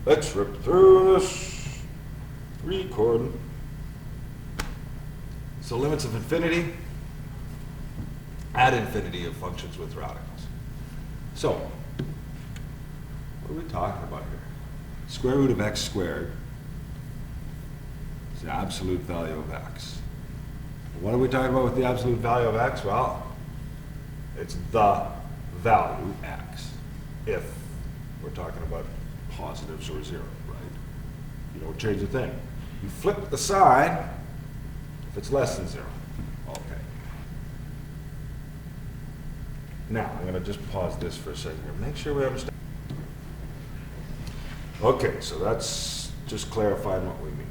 Let's rip through this record. So limits of infinity, ad infinity of functions with radicals. So, what are we talking about here? Square root of x squared is the absolute value of x. What are we talking about with the absolute value of x? Well, it's the value x, if we're talking about positives or zero, right? You don't change a thing. You flip the sign if it's less than zero. Okay. Now, I'm going to just pause this for a second here. Make sure we understand. Okay, so that's just clarifying what we mean.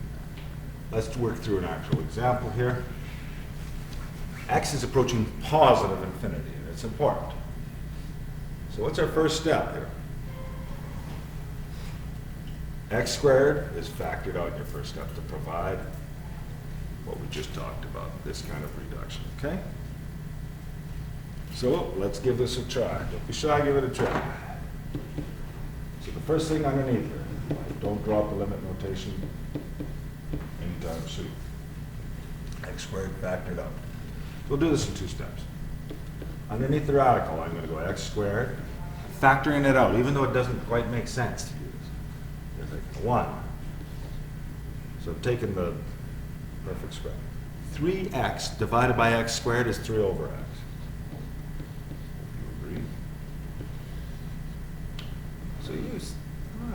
Let's work through an actual example here. X is approaching positive infinity, and it's important. So what's our first step here? X squared is factored out in your first step to provide what we just talked about, this kind of reduction, okay? So let's give this a try. Don't be shy, give it a try. So the first thing underneath here, don't drop the limit notation anytime soon. X squared factored out. We'll do this in two steps. Underneath the radical, I'm going to go x squared, factoring it out, even though it doesn't quite make sense to use. There's like 1. So I'm taking the perfect square. 3x divided by x squared is 3 over x. You agree? So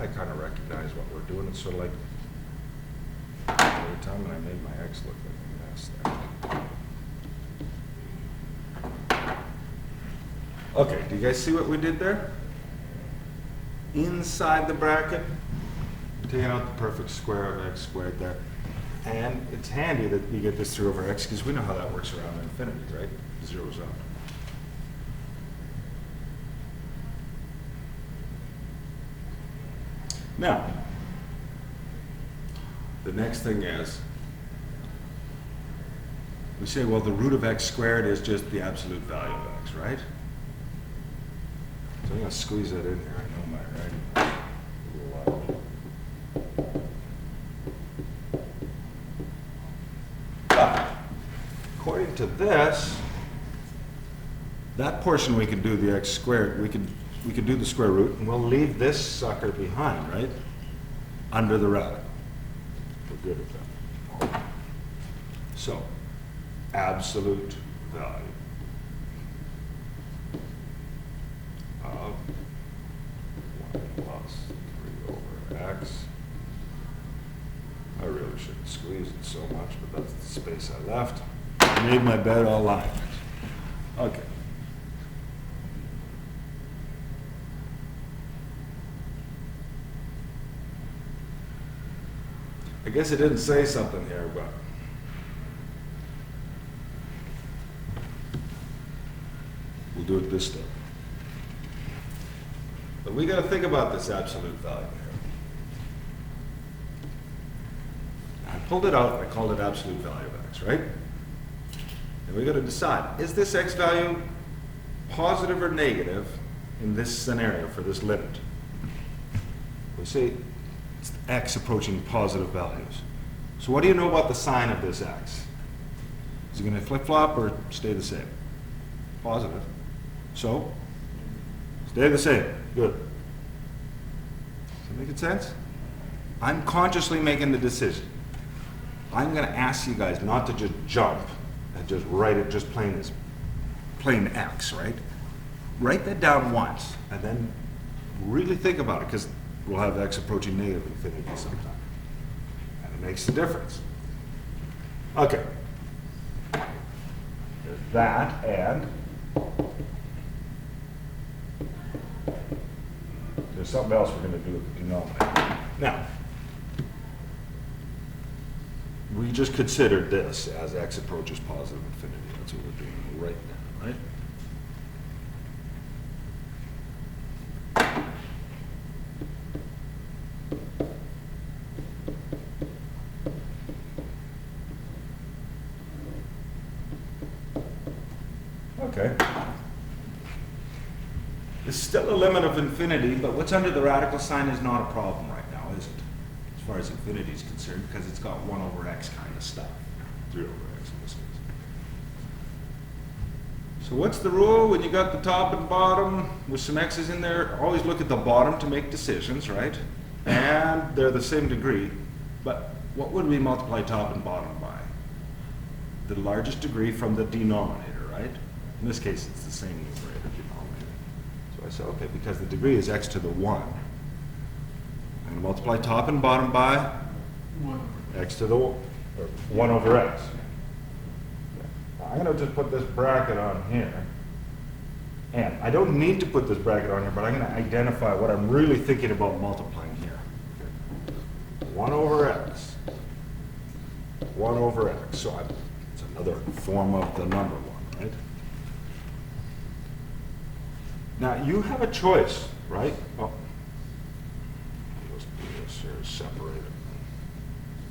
I kind of recognize what we're doing. It's sort of like every time when I made my x look like a mess there. Okay, do you guys see what we did there? Inside the bracket, taking out the perfect square of x squared there. And it's handy that you get this 3 over x because we know how that works around infinity, right? Zeroes out. Now, the next thing is, we say, well, the root of x squared is just the absolute value of x, right? So I'm going to squeeze that in here. I know my writing is a little loud. But according to this, that portion we can do the x squared, we can do the square root, and we'll leave this sucker behind, right? Under the radical. We're good at that. So, absolute value of 1 plus 3 over x. I really shouldn't squeeze it so much, but that's the space I left. I made my bed, all lie. Okay. I guess it didn't say something here, but we'll do it this time. But we got to think about this absolute value here. I pulled it out, I called it absolute value of x, right? And we got to decide, is this x value positive or negative in this scenario for this limit? We say it's x approaching positive values. So what do you know about the sign of this x? Is it going to flip-flop or stay the same? Positive. So, stay the same. Good. Does that make sense? I'm consciously making the decision. I'm going to ask you guys not to just jump and just write it just plain as plain x, right? Write that down once and then really think about it, because we'll have x approaching negative infinity sometime. And it makes a difference. Okay. There's that, and there's something else we're going to do with the denominator. Now, we just considered this as x approaches positive infinity. That's what we're doing right now, right? Okay. It's still a limit of infinity, but what's under the radical sign is not a problem right now. far as infinity is concerned, because it's got 1 over x kind of stuff, 3 over x in this case. So what's the rule when you got the top and bottom with some x's in there? Always look at the bottom to make decisions, right? And they're the same degree, but what would we multiply top and bottom by? The largest degree from the denominator, right? In this case, it's the same numerator denominator. So I say, okay, because the degree is x to the 1, I'm going to multiply top and bottom by x to the 1 over x. I'm going to just put this bracket on here. And I don't need to put this bracket on here, but I'm going to identify what I'm really thinking about multiplying here. 1 over x. 1 over x. So it's another form of the number 1, right? Now, you have a choice, right? Oh, let's do this here, separate it.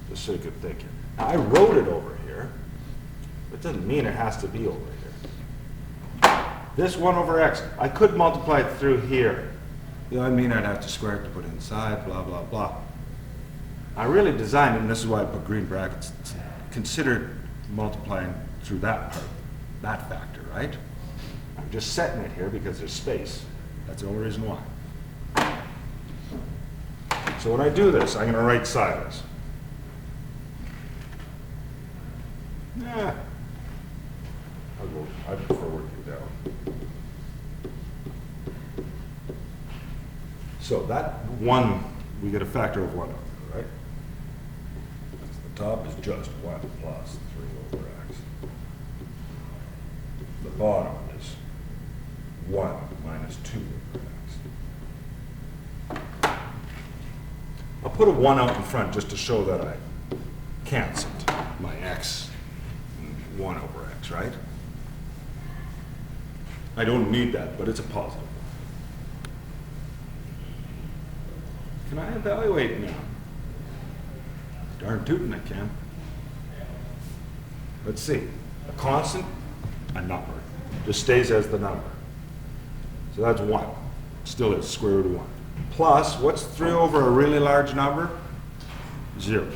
Just so you could think it. Now, I wrote it over here. It doesn't mean it has to be over here. This 1 over x, I could multiply it through here. You know what I mean? I'd have to square it to put it inside, blah, blah, blah. I really designed it, and this is why I put green brackets. Consider multiplying through that part, that factor, right? I'm just setting it here because there's space. That's the only reason why. So when I do this, I'm going to write sideways. Yeah. I prefer working down. So that 1, we get a factor of 1 over, right? The top is just 1 plus 3 over x. The bottom is 1 minus 2 over x. I'll put a 1 out in front just to show that I canceled my x and 1 over x, right? I don't need that, but it's a positive. Can I evaluate now? Darn tootin' I can. Let's see. A constant, a number. Just stays as the number. So that's 1. Still is square root of 1. Plus, what's 3 over a really large number? 0.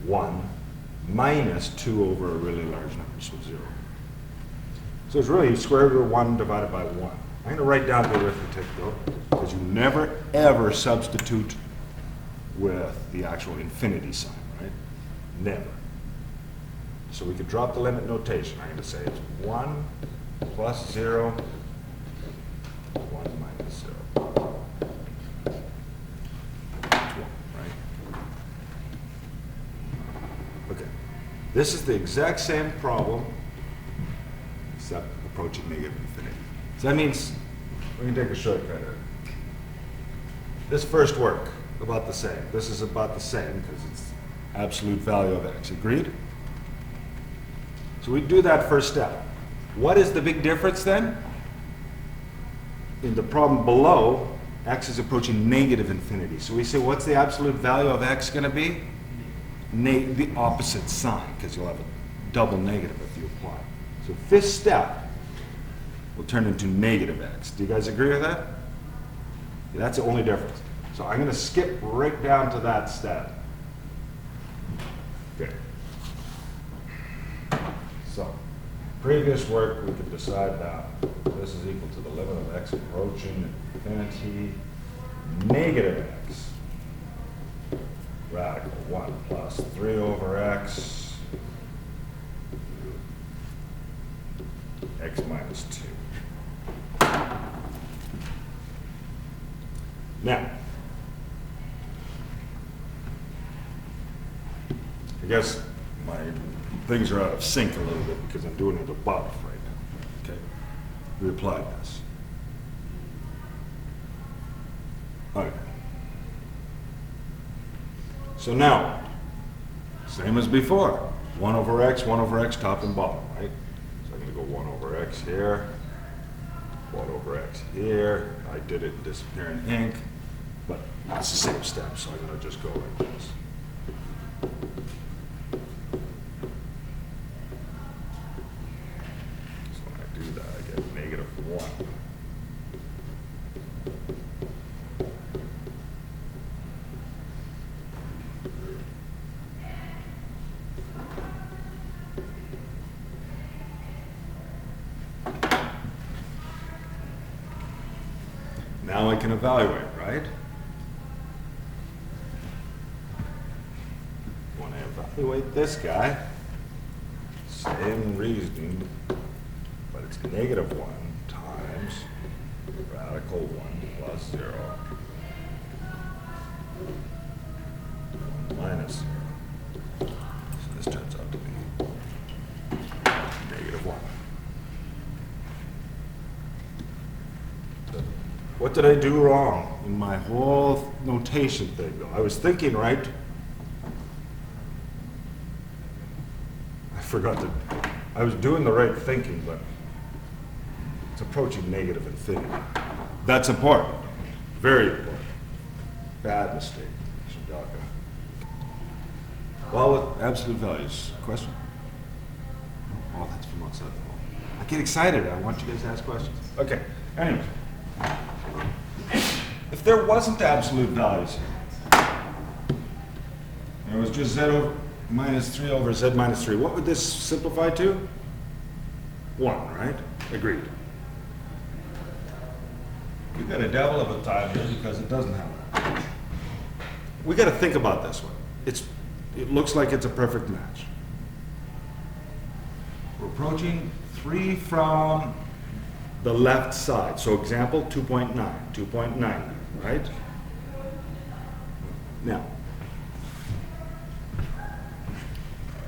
1 minus 2 over a really large number, so 0. So it's really square root of 1 divided by 1. I'm going to write down the arithmetic though, because you never ever substitute with the actual infinity sign, right? Never. So we could drop the limit notation. I'm going to say it's 1 plus 0, 1 minus 0. That's 1, right? Okay. This is the exact same problem, except approaching negative infinity. So that means we can take a shortcut here. This first work, about the same. This is about the same because it's absolute value of x. Agreed? So we do that first step. What is the big difference then? In the problem below, x is approaching negative infinity. So we say, what's the absolute value of x going to be? The opposite sign, because you'll have a double negative if you apply. So fifth step will turn into negative x. Do you guys agree with that? Yeah, that's the only difference. So I'm going to skip right down to that step. Okay. So, previous work, we could decide that this is equal to the limit of x approaching infinity, negative x, radical 1 plus 3 over x, x minus 2. Now, I guess my things are out of sync a little bit because I'm doing it above right now. Okay, we applied this. Okay. So now, same as before, 1 over x, top and bottom, right? So I'm going to go 1 over x here, 1 over x here. I did it in disappearing ink, but it's the same step, so I'm going to just go like this. So when I do that, I get negative 1. can evaluate, right? Want to evaluate this guy. Same reasoning, but it's negative 1 times radical 1 plus 0. 1 minus 0. So this turns out to be negative 1. What did I do wrong in my whole notation thing, though? I was thinking right. I forgot to, I was doing the right thinking, but it's approaching negative infinity. That's important. Very important. Bad mistake. Shidaka. Well, with absolute values. Question? Oh, that's from outside the hall. I get excited. I want you guys to ask questions. Okay. Anyway. If there wasn't absolute values, it was just z minus 3 over z minus 3, what would this simplify to? 1, right? Agreed. We've got a devil of a time here because it doesn't have that. We got to think about this one. It looks like it's a perfect match. We're approaching 3 from the left side. So example 2.9, 2.9, right? Now,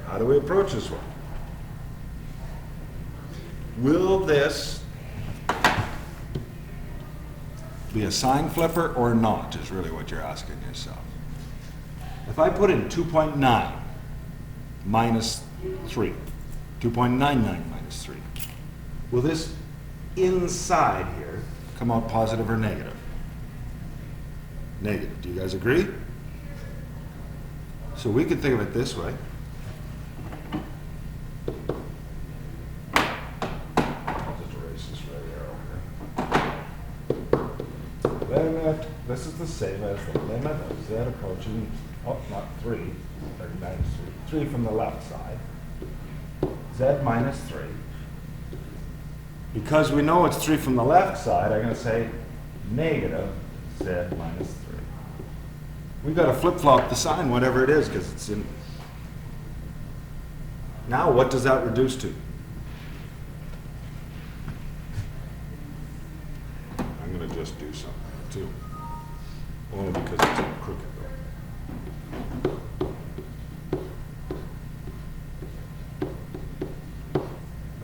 how do we approach this one? Will this be a sign flipper or not, is really what you're asking yourself. If I put in 2.9 minus 3, 2.99 minus 3, will this inside here come out positive or negative? Negative. Do you guys agree? So we could think of it this way. I'll just erase this right here. Limit, this is the same as the limit of z approaching, oh, not 3, or minus 3, 3 from the left side, z minus 3. Because we know it's 3 from the left side, I'm going to say negative z minus 3. We've got to flip-flop the sign, whatever it is, because it's in. Now, what does that reduce to? I'm going to just do something, too. Only because it's crooked, though.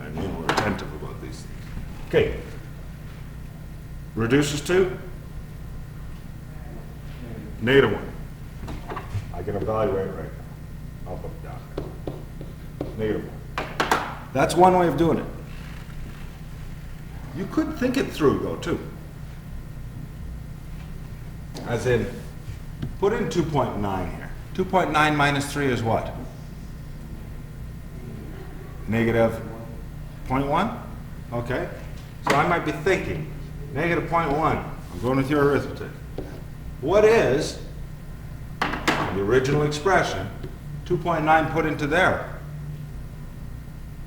I mean, we're attentive about these things. Okay. Reduces to? Negative 1. I can evaluate right now. I'll put it down there. Negative 1. That's one way of doing it. You could think it through, though, too. As in, put in 2.9 here. 2.9 minus 3 is what? Negative 0.1? Okay. So I might be thinking, negative 0.1. I'm going with your arithmetic. What is the original expression 2.9 put into there?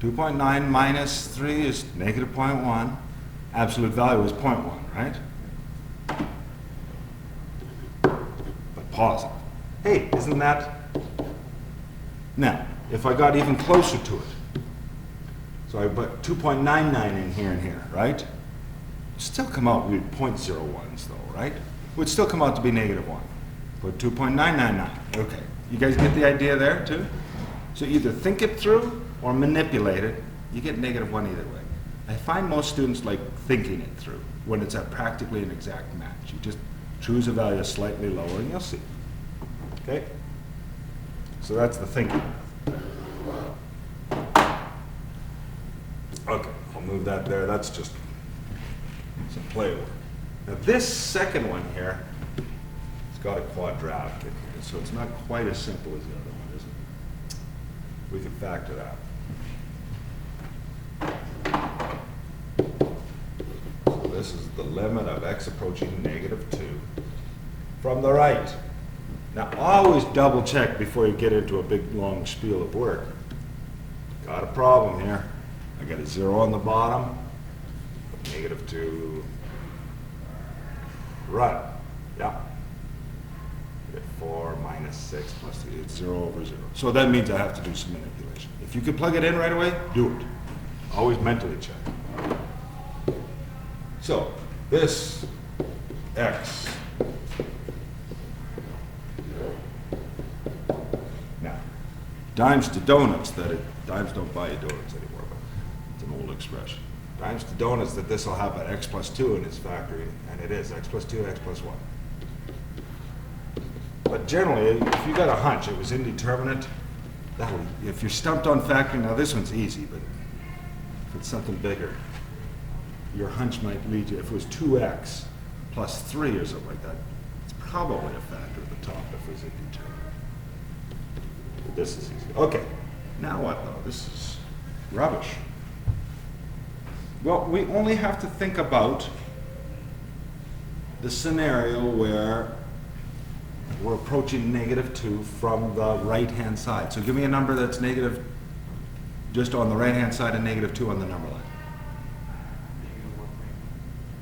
2.9 minus 3 is negative 0.1. Absolute value is 0.1, right? But positive. Hey, isn't that? Now, if I got even closer to it, so I put 2.99 in here and here, right? It'd still come out with 0.01s though, right? Would still come out to be negative 1. Put 2.999. Okay. You guys get the idea there too? So either think it through or manipulate it. You get negative 1 either way. I find most students like thinking it through when it's at practically an exact match. You just choose a value slightly lower and you'll see. Okay? So that's the thinking. Okay, I'll move that there. That's just some play work. Now this second one here, it's got a quadratic in here, so it's not quite as simple as the other one, is it? We can factor that. So this is the limit of x approaching negative 2 from the right. Now always double check before you get into a big long spiel of work. Got a problem here. I got a 0 on the bottom, negative 2. Run. Yeah. You get 4 minus 6 plus 3. It's 0 over 0. So that means I have to do some manipulation. If you could plug it in right away, do it. Always mentally check. So this x. Now, dimes to donuts, dimes don't buy you donuts anymore, but it's an old expression. Dimes to donuts that this will have an x plus 2 in its factory, and it is x plus 2, x plus 1. But generally, if you got a hunch it was indeterminate, if you're stumped on factoring, now this one's easy, but if it's something bigger, your hunch might lead you, if it was 2x plus 3 or something like that, it's probably a factor at the top if it was indeterminate. But this is easy. Okay, now what though? This is rubbish. Well, we only have to think about the scenario where we're approaching -2 from the right-hand side. So give me a number that's negative just on the right-hand side and -2 on the number line.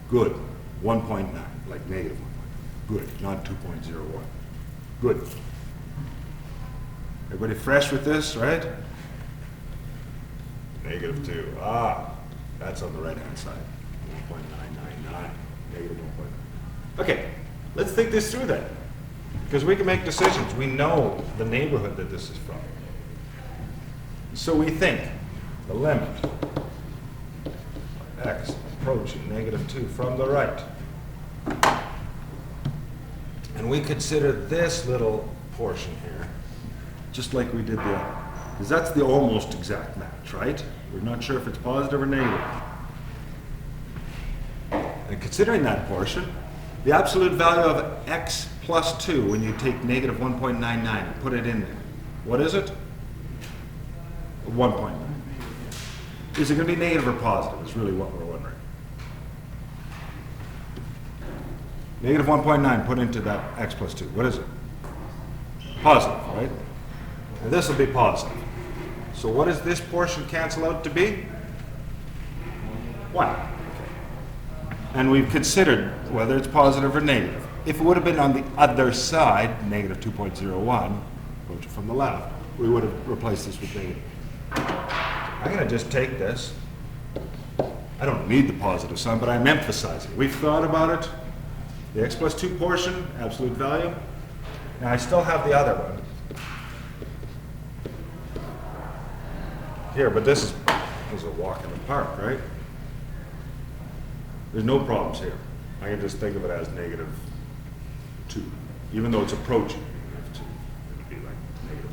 Good. 1.9, like -1. Good, not 2.01. Good. Everybody fresh with this, right? -2. That's on the right-hand side. 1.999. -1.9. Okay, let's think this through then. Because we can make decisions. We know the neighborhood that this is from. So we think the limit of x approaching -2 from the right. And we consider this little portion here, just like we did the other. Because that's the almost exact match, right? We're not sure if it's positive or negative. And considering that portion, the absolute value of x plus 2, when you take -1.99 and put it in there, what is it? 1.9. Is it going to be negative or positive is really what we're wondering. -1.9 put into that x plus 2. What is it? Positive, right? And this will be positive. So what does this portion cancel out to be? 1. Okay. And we've considered whether it's positive or negative. If it would have been on the other side, -2.01, approach it from the left, we would have replaced this with negative. I'm going to just take this. I don't need the positive sign, but I'm emphasizing. We've thought about it. The x plus 2 portion, absolute value. Now I still have the other one here, but this is a walk in the park, right? There's no problems here. I can just think of it as -2, even though it's approaching -2. It would be like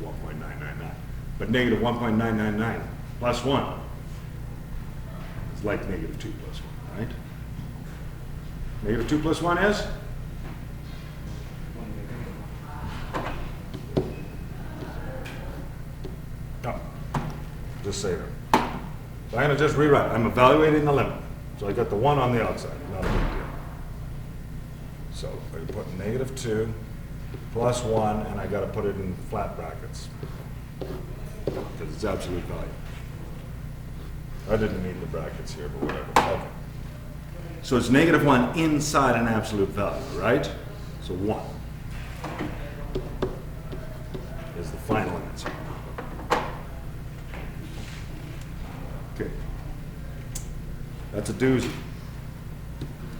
-1.999. But -1.999 plus 1 is like -2 plus 1, right? -2 plus 1 is? No. Just say that. So I'm going to just rewrite. I'm evaluating the limit. So I got the 1 on the outside. Not a big deal. So I put -2 plus 1, and I got to put it in flat brackets because it's absolute value. I didn't need the brackets here, but whatever. Okay. So it's -1 inside an absolute value, right? So 1 is the final answer. Okay. That's a doozy.